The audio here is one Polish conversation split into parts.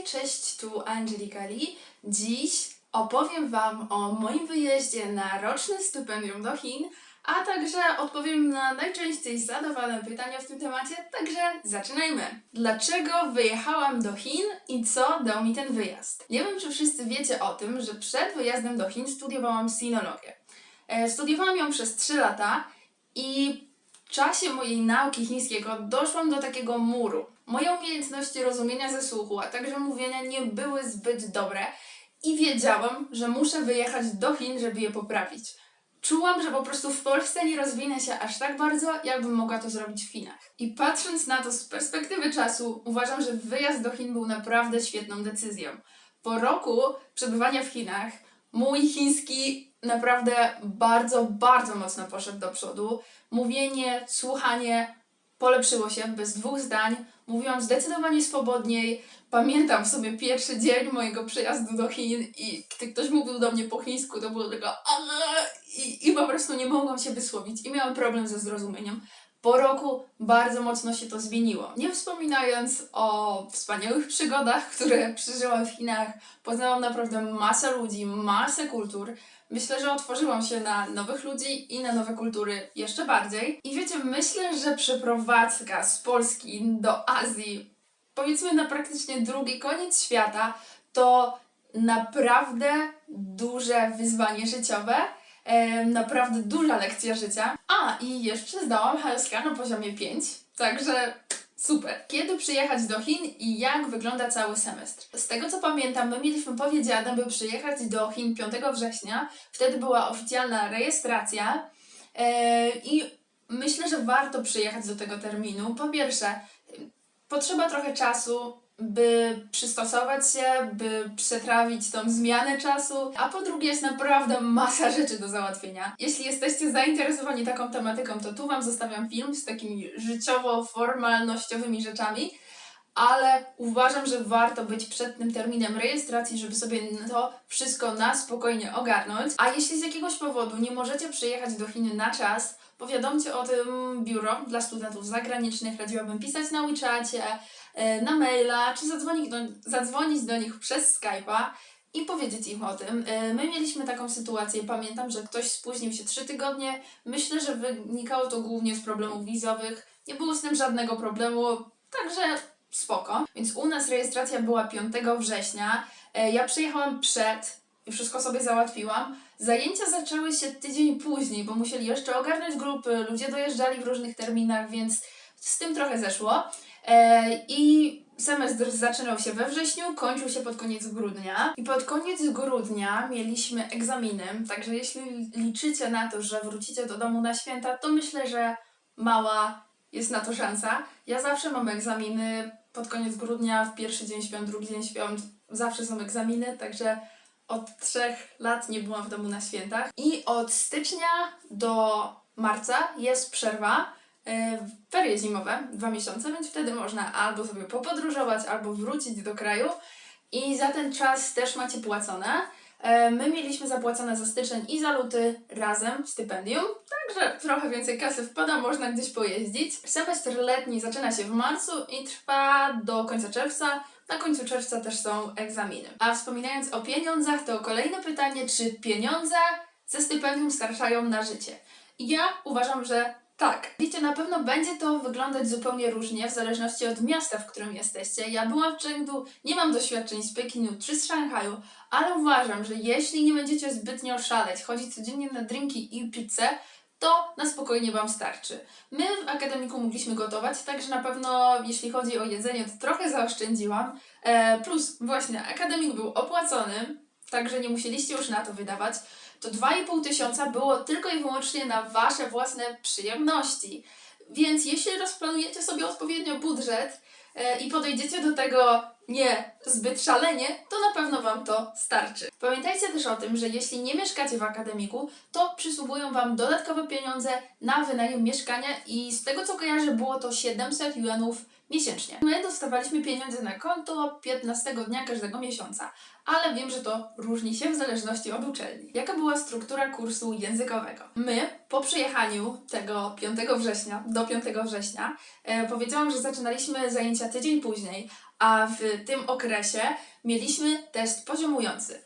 Hej, cześć, tu Angelika Lee. Dziś opowiem Wam o moim wyjeździe na roczne stypendium do Chin, a także odpowiem na najczęściej zadawane pytania w tym temacie, także zaczynajmy! Dlaczego wyjechałam do Chin i co dał mi ten wyjazd? Nie wiem, czy wszyscy wiecie o tym, że przed wyjazdem do Chin studiowałam sinologię. Studiowałam ją przez 3 lata i w czasie mojej nauki chińskiego doszłam do takiego muru. Moje umiejętności rozumienia ze słuchu, a także mówienia nie były zbyt dobre i wiedziałam, że muszę wyjechać do Chin, żeby je poprawić. Czułam, że po prostu w Polsce nie rozwinę się aż tak bardzo, jakbym mogła to zrobić w Chinach. I patrząc na to z perspektywy czasu, uważam, że wyjazd do Chin był naprawdę świetną decyzją. Po roku przebywania w Chinach mój chiński naprawdę bardzo mocno poszedł do przodu. Mówienie, słuchanie polepszyło się bez 2 zdań. Mówiłam zdecydowanie swobodniej. Pamiętam sobie pierwszy dzień mojego przyjazdu do Chin i gdy ktoś mówił do mnie po chińsku, to było tylko i po prostu nie mogłam się wysłowić i miałam problem ze zrozumieniem. Po roku bardzo mocno się to zmieniło. Nie wspominając o wspaniałych przygodach, które przeżyłam w Chinach, poznałam naprawdę masę ludzi, masę kultur. Myślę, że otworzyłam się na nowych ludzi i na nowe kultury jeszcze bardziej. I wiecie, myślę, że przeprowadzka z Polski do Azji, powiedzmy na praktycznie drugi koniec świata, to naprawdę duże wyzwanie życiowe. Naprawdę duża lekcja życia. A, i jeszcze zdałam HSK na poziomie 5, także super. Kiedy przyjechać do Chin i jak wygląda cały semestr? Z tego co pamiętam, my mieliśmy powiedziane, by przyjechać do Chin 5 września. Wtedy była oficjalna rejestracja i myślę, że warto przyjechać do tego terminu. Po pierwsze, potrzeba trochę czasu, by przystosować się, by przetrawić tą zmianę czasu, a po drugie jest naprawdę masa rzeczy do załatwienia. Jeśli jesteście zainteresowani taką tematyką, to tu Wam zostawiam film z takimi życiowo-formalnościowymi rzeczami, ale uważam, że warto być przed tym terminem rejestracji, żeby sobie to wszystko na spokojnie ogarnąć. A jeśli z jakiegoś powodu nie możecie przyjechać do Chin na czas, powiadomcie o tym biuro dla studentów zagranicznych. Radziłabym pisać na WeChacie, na maila, czy zadzwonić do nich przez Skype'a i powiedzieć im o tym. My mieliśmy taką sytuację, pamiętam, że ktoś spóźnił się 3 tygodnie. Myślę, że wynikało to głównie z problemów wizowych. Nie było z tym żadnego problemu, także spoko. Więc u nas rejestracja była 5 września. Ja przyjechałam przed i wszystko sobie załatwiłam. Zajęcia zaczęły się tydzień później, bo musieli jeszcze ogarnąć grupy, ludzie dojeżdżali w różnych terminach, więc z tym trochę zeszło. I semestr zaczynał się we wrześniu, kończył się pod koniec grudnia. I pod koniec grudnia mieliśmy egzaminy, także jeśli liczycie na to, że wrócicie do domu na święta, to myślę, że mała jest na to szansa. Ja zawsze mam egzaminy pod koniec grudnia, w pierwszy dzień świąt, drugi dzień świąt, zawsze są egzaminy, także od 3 lat nie byłam w domu na świętach. I od stycznia do marca jest przerwa, ferie zimowe, 2 miesiące, więc wtedy można albo sobie popodróżować, albo wrócić do kraju i za ten czas też macie płacone. My mieliśmy zapłacone za styczeń i za luty razem stypendium, także trochę więcej kasy wpada, można gdzieś pojeździć. Semestr letni zaczyna się w marcu i trwa do końca czerwca. Na końcu czerwca też są egzaminy. A wspominając o pieniądzach, to kolejne pytanie, czy pieniądze ze stypendium starczają na życie? I ja uważam, że tak. Wiecie, na pewno będzie to wyglądać zupełnie różnie w zależności od miasta, w którym jesteście. Ja byłam w Chengdu, nie mam doświadczeń z Pekinu czy z Szanghaju, ale uważam, że jeśli nie będziecie zbytnio szaleć, chodzić codziennie na drinki i pizzę, to na spokojnie Wam starczy. My w akademiku mogliśmy gotować, także na pewno jeśli chodzi o jedzenie, to trochę zaoszczędziłam. Plus właśnie akademik był opłacony, także nie musieliście już na to wydawać. To 2,5 tysiąca było tylko i wyłącznie na Wasze własne przyjemności. Więc jeśli rozplanujecie sobie odpowiednio budżet i podejdziecie do tego nie zbyt szalenie, to na pewno Wam to starczy. Pamiętajcie też o tym, że jeśli nie mieszkacie w akademiku, to przysługują Wam dodatkowe pieniądze na wynajem mieszkania i z tego co kojarzę było to 700 juanów miesięcznie. My dostawaliśmy pieniądze na konto 15 dnia każdego miesiąca, ale wiem, że to różni się w zależności od uczelni. Jaka była struktura kursu językowego? My po przyjechaniu tego 5 września do 5 września powiedziałam, że zaczynaliśmy zajęcia tydzień później, a w tym okresie mieliśmy test poziomujący.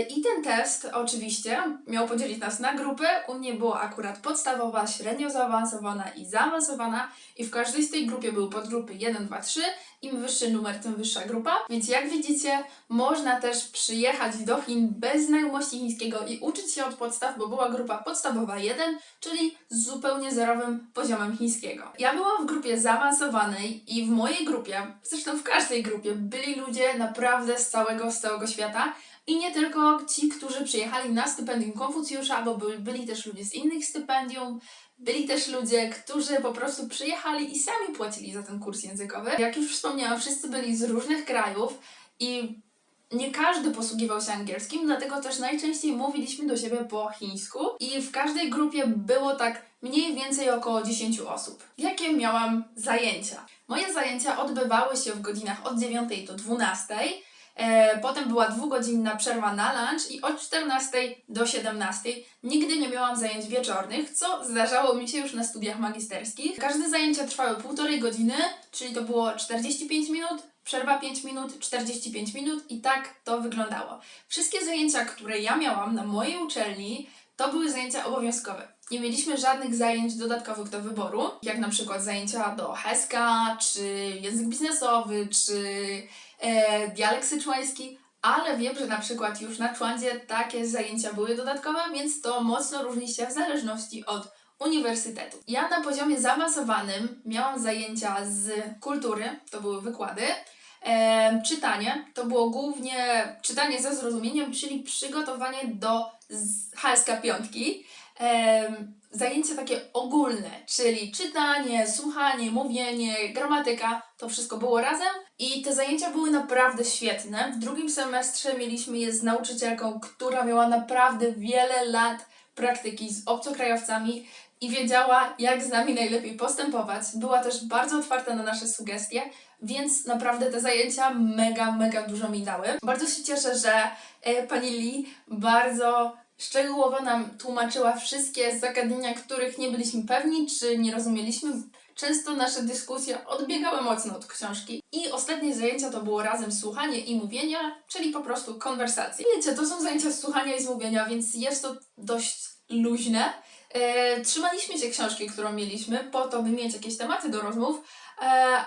I ten test oczywiście miał podzielić nas na grupy. U mnie była akurat podstawowa, średnio zaawansowana i zaawansowana i w każdej z tej grupie były podgrupy 1, 2, 3. Im wyższy numer, tym wyższa grupa. Więc jak widzicie, można też przyjechać do Chin bez znajomości chińskiego i uczyć się od podstaw, bo była grupa podstawowa 1, czyli z zupełnie zerowym poziomem chińskiego. Ja byłam w grupie zaawansowanej i w mojej grupie, zresztą w każdej grupie, byli ludzie naprawdę z całego świata. I nie tylko ci, którzy przyjechali na stypendium Konfucjusza, bo byli też ludzie z innych stypendium, byli też ludzie, którzy po prostu przyjechali i sami płacili za ten kurs językowy. Jak już wspomniałam, wszyscy byli z różnych krajów i nie każdy posługiwał się angielskim, dlatego też najczęściej mówiliśmy do siebie po chińsku i w każdej grupie było tak mniej więcej około 10 osób. Jakie miałam zajęcia? Moje zajęcia odbywały się w godzinach od 9 do 12. Potem była 2-godzinna przerwa na lunch i od 14 do 17 nigdy nie miałam zajęć wieczornych, co zdarzało mi się już na studiach magisterskich. Każde zajęcia trwały 1,5 godziny, czyli to było 45 minut, przerwa 5 minut, 45 minut i tak to wyglądało. Wszystkie zajęcia, które ja miałam na mojej uczelni, to były zajęcia obowiązkowe. Nie mieliśmy żadnych zajęć dodatkowych do wyboru, jak na przykład zajęcia do HSK, czy język biznesowy, czy dialekt syczuański, ale wiem, że na przykład już na Człandzie takie zajęcia były dodatkowe, więc to mocno różni się w zależności od uniwersytetu. Ja na poziomie zaawansowanym miałam zajęcia z kultury, to były wykłady, czytanie, to było głównie czytanie ze zrozumieniem, czyli przygotowanie do HSK 5. Zajęcia takie ogólne, czyli czytanie, słuchanie, mówienie, gramatyka, to wszystko było razem i te zajęcia były naprawdę świetne. W drugim semestrze mieliśmy je z nauczycielką, która miała naprawdę wiele lat praktyki z obcokrajowcami i wiedziała, jak z nami najlepiej postępować. Była też bardzo otwarta na nasze sugestie, więc naprawdę te zajęcia mega dużo mi dały. Bardzo się cieszę, że pani Lee bardzo szczegółowo nam tłumaczyła wszystkie zagadnienia, których nie byliśmy pewni, czy nie rozumieliśmy. Często nasze dyskusje odbiegały mocno od książki. I ostatnie zajęcia to było razem słuchanie i mówienia, czyli po prostu konwersacji. Wiecie, to są zajęcia z słuchania i z mówienia, więc jest to dość luźne. Trzymaliśmy się książki, którą mieliśmy, po to, by mieć jakieś tematy do rozmów,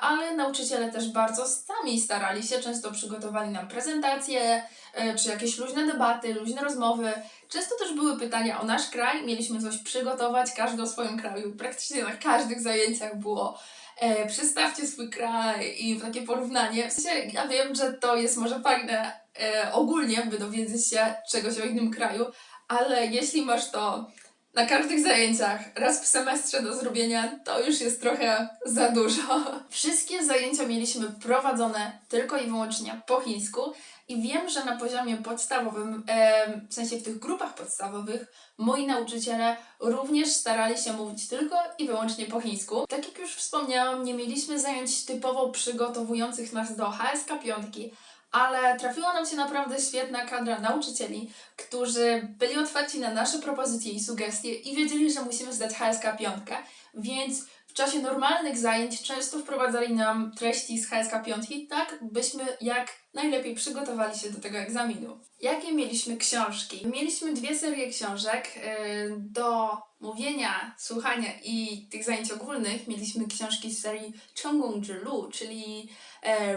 ale nauczyciele też bardzo sami starali się, często przygotowali nam prezentacje, czy jakieś luźne debaty, luźne rozmowy. Często też były pytania o nasz kraj, mieliśmy coś przygotować, każdy o swoim kraju. Praktycznie na każdych zajęciach było przedstawcie swój kraj i takie porównanie. W sensie, ja wiem, że to jest może fajne ogólnie, by dowiedzieć się czegoś o innym kraju, ale jeśli masz to na każdych zajęciach raz w semestrze do zrobienia, to już jest trochę za dużo. Wszystkie zajęcia mieliśmy prowadzone tylko i wyłącznie po chińsku i wiem, że na poziomie podstawowym, w sensie w tych grupach podstawowych, moi nauczyciele również starali się mówić tylko i wyłącznie po chińsku. Tak jak już wspomniałam, nie mieliśmy zajęć typowo przygotowujących nas do HSK 5, ale trafiła nam się naprawdę świetna kadra nauczycieli, którzy byli otwarci na nasze propozycje i sugestie i wiedzieli, że musimy zdać HSK 5, więc w czasie normalnych zajęć często wprowadzali nam treści z HSK 5, tak byśmy jak najlepiej przygotowali się do tego egzaminu. Jakie mieliśmy książki? Mieliśmy 2 serie książek. Do mówienia, słuchania i tych zajęć ogólnych mieliśmy książki z serii Chenggong Zhilu, czyli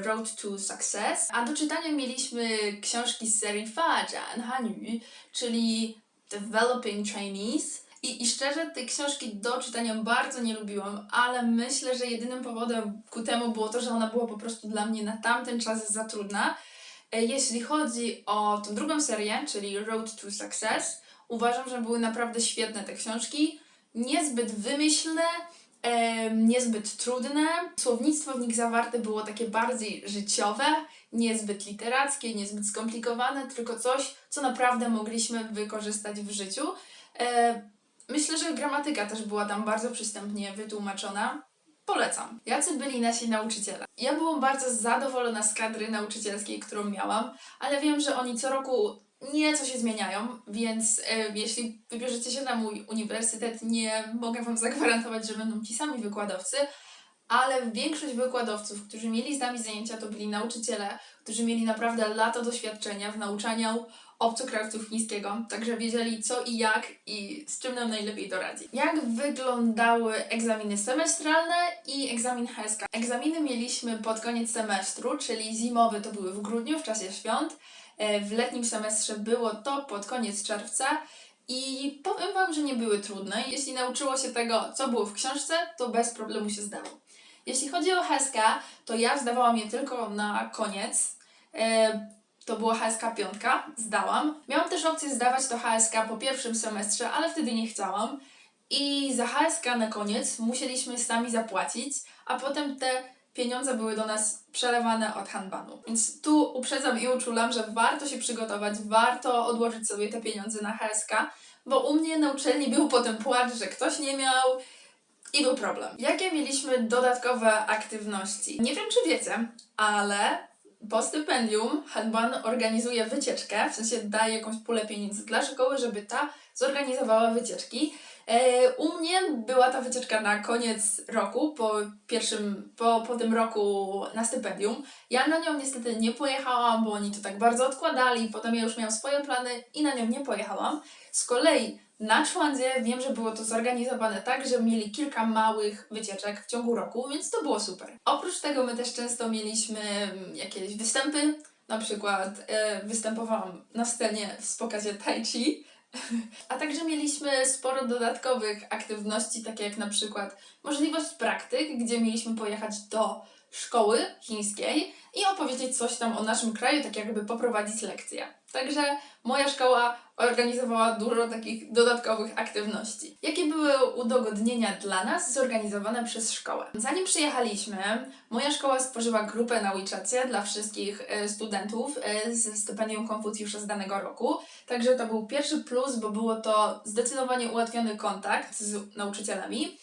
Road to Success, a do czytania mieliśmy książki z serii Fajian Hanyu, czyli Developing Chinese. I szczerze, tej książki do czytania bardzo nie lubiłam, ale myślę, że jedynym powodem ku temu było to, że ona była po prostu dla mnie na tamten czas za trudna. Jeśli chodzi o tą drugą serię, czyli Road to Success, uważam, że były naprawdę świetne te książki. Niezbyt wymyślne, niezbyt trudne. Słownictwo w nich zawarte było takie bardziej życiowe, niezbyt literackie, niezbyt skomplikowane, tylko coś, co naprawdę mogliśmy wykorzystać w życiu. Myślę, że gramatyka też była tam bardzo przystępnie wytłumaczona. Polecam. Jacy byli nasi nauczyciele? Ja byłam bardzo zadowolona z kadry nauczycielskiej, którą miałam, ale wiem, że oni co roku nieco się zmieniają, więc jeśli wybierzecie się na mój uniwersytet, nie mogę Wam zagwarantować, że będą ci sami wykładowcy, ale większość wykładowców, którzy mieli z nami zajęcia, to byli nauczyciele, którzy mieli naprawdę lata doświadczenia w nauczaniu obcokrajowców chińskiego, także wiedzieli co i jak i z czym nam najlepiej doradzi. Jak wyglądały egzaminy semestralne i egzamin HSK? Egzaminy mieliśmy pod koniec semestru, czyli zimowe to były w grudniu, w czasie świąt, w letnim semestrze było to pod koniec czerwca. I powiem Wam, że nie były trudne. Jeśli nauczyło się tego, co było w książce, to bez problemu się zdało. Jeśli chodzi o HSK, to ja zdawałam je tylko na koniec. To była HSK 5, zdałam. Miałam też opcję zdawać to HSK po pierwszym semestrze, ale wtedy nie chciałam. I za HSK na koniec musieliśmy sami zapłacić, a potem te pieniądze były do nas przelewane od Hanbanu. Więc tu uprzedzam i uczulam, że warto się przygotować, warto odłożyć sobie te pieniądze na HSK, bo u mnie na uczelni był potem płacz, że ktoś nie miał i był problem. Jakie mieliśmy dodatkowe aktywności? Nie wiem, czy wiecie, ale po stypendium Hanban organizuje wycieczkę, w sensie daje jakąś pulę pieniędzy dla szkoły, żeby ta zorganizowała wycieczki. U mnie była ta wycieczka na koniec roku, po tym roku na stypendium. Ja na nią niestety nie pojechałam, bo oni to tak bardzo odkładali, potem ja już miałam swoje plany i na nią nie pojechałam. Z kolei na Człandzie wiem, że było to zorganizowane tak, że mieli kilka małych wycieczek w ciągu roku, więc to było super. Oprócz tego my też często mieliśmy jakieś występy, na przykład występowałam na scenie w pokazie tai chi, a także mieliśmy sporo dodatkowych aktywności, takie jak na przykład możliwość praktyk, gdzie mieliśmy pojechać do szkoły chińskiej i opowiedzieć coś tam o naszym kraju, tak jakby poprowadzić lekcje. Także moja szkoła organizowała dużo takich dodatkowych aktywności. Jakie były udogodnienia dla nas zorganizowane przez szkołę? Zanim przyjechaliśmy, moja szkoła stworzyła grupę na WeChacie dla wszystkich studentów ze stypendium Konfucjusza z danego roku. Także to był pierwszy plus, bo było to zdecydowanie ułatwiony kontakt z nauczycielami.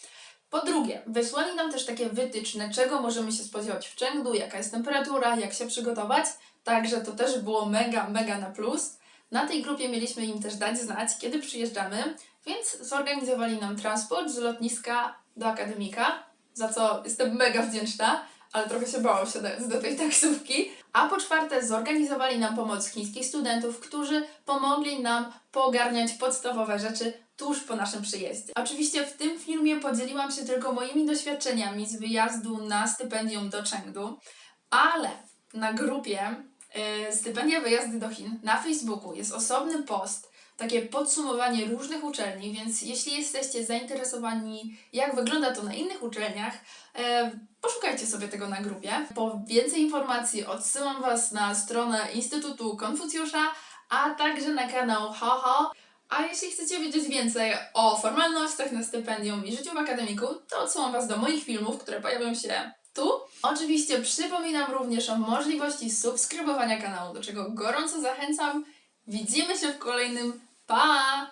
Po drugie, wysłali nam też takie wytyczne, czego możemy się spodziewać w Chengdu, jaka jest temperatura, jak się przygotować. Także to też było mega, mega na plus. Na tej grupie mieliśmy im też dać znać, kiedy przyjeżdżamy, więc zorganizowali nam transport z lotniska do akademika, za co jestem mega wdzięczna, ale trochę się bałam siadając do tej taksówki. A po czwarte, zorganizowali nam pomoc chińskich studentów, którzy pomogli nam poogarniać podstawowe rzeczy tuż po naszym przyjeździe. Oczywiście w tym filmie podzieliłam się tylko moimi doświadczeniami z wyjazdu na stypendium do Chengdu, ale na grupie Stypendia Wyjazdy do Chin na Facebooku jest osobny post, takie podsumowanie różnych uczelni, więc jeśli jesteście zainteresowani, jak wygląda to na innych uczelniach, poszukajcie sobie tego na grupie. Po więcej informacji odsyłam Was na stronę Instytutu Konfucjusza, a także na kanał HoHo. A jeśli chcecie wiedzieć więcej o formalnościach na stypendium i życiu w akademiku, to odsyłam Was do moich filmów, które pojawią się tu. Oczywiście przypominam również o możliwości subskrybowania kanału, do czego gorąco zachęcam. Widzimy się w kolejnym. Pa!